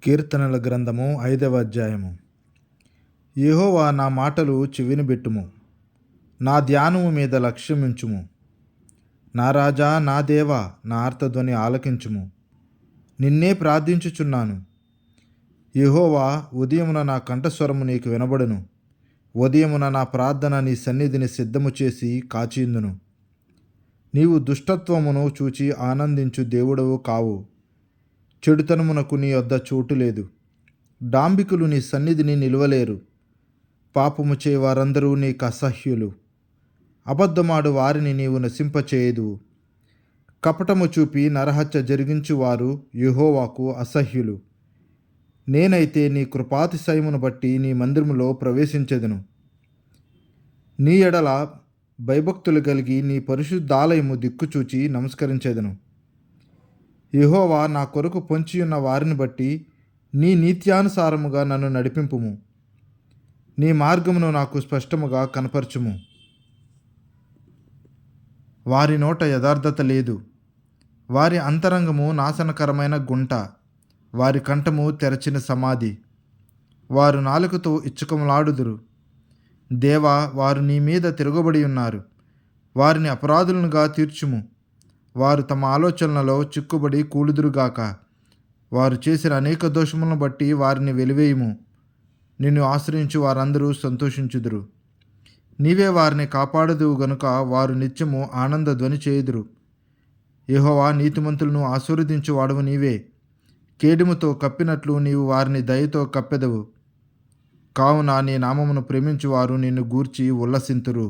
కీర్తనల గ్రంథము 5వ అధ్యాయము. యెహోవా నా మాటలు చెవినబెట్టుము, నా ధ్యానము మీద లక్ష్యముంచుము. నా రాజా, నా దేవా, నా ఆర్తధ్వని ఆలకించుము. నిన్నే ప్రార్థించుచున్నాను. యెహోవా, ఉదయమున నా కంఠస్వరము నీకు వినబడును. ఉదయమున నా ప్రార్థన నీ సన్నిధిని సిద్ధము చేసి కాచియుందును. నీవు దుష్టత్వమును చూచి ఆనందించు దేవుడవు కావు. చెడుతనమునకు నీ వద్ద చోటు లేదు. డాంబికులు నీ సన్నిధిని నిలువలేరు. పాపము చేయ వారందరూ నీకు అసహ్యులు. అబద్ధమాడు వారిని నీవు నశింపచేయదు. కపటము చూపి నరహత్య జరిగించువారు యెహోవాకు అసహ్యులు. నేనైతే నీ కృపాతిశయమును బట్టి నీ మందిరములో ప్రవేశించెదను. నీ ఎడల భయభక్తులు కలిగి నీ పరిశుద్ధాలయము దిక్కుచూచి నమస్కరించెదను. యెహోవా, నా కొరకు పొంచియున్న వారిని బట్టి నీ నీత్యానుసారముగా నన్ను నడిపింపుము. నీ మార్గమును నాకు స్పష్టముగా కనపరచుము. వారి నోట యథార్థత లేదు. వారి అంతరంగము నాశనకరమైన గుంట. వారి కంఠము తెరచిన సమాధి. వారు నాలుకతో ఇచ్చకములాడుదురు. దేవా, వారు నీ మీద తిరగబడి ఉన్నారు. వారిని అపరాధులనుగా తీర్చుము. వారు తమ ఆలోచనలలో చిక్కుబడి కూలుదురుగాక. వారు చేసిన అనేక దోషములను బట్టి వారిని వెలివేయుము. నిన్ను ఆశ్రయించు వారందరూ సంతోషించుదురు. నీవే వారిని కాపాడదువు గనుక వారు నిత్యము ఆనంద ధ్వని చేయుదురు. యెహోవా, నీతిమంతులను ఆశీర్వదించు వాడవు నీవే. కేడుముతో కప్పినట్లు నీవు వారిని దయతో కప్పెదవు. కావున నీ నామమును ప్రేమించువారు నిన్ను గూర్చి ఉల్లసింతురు.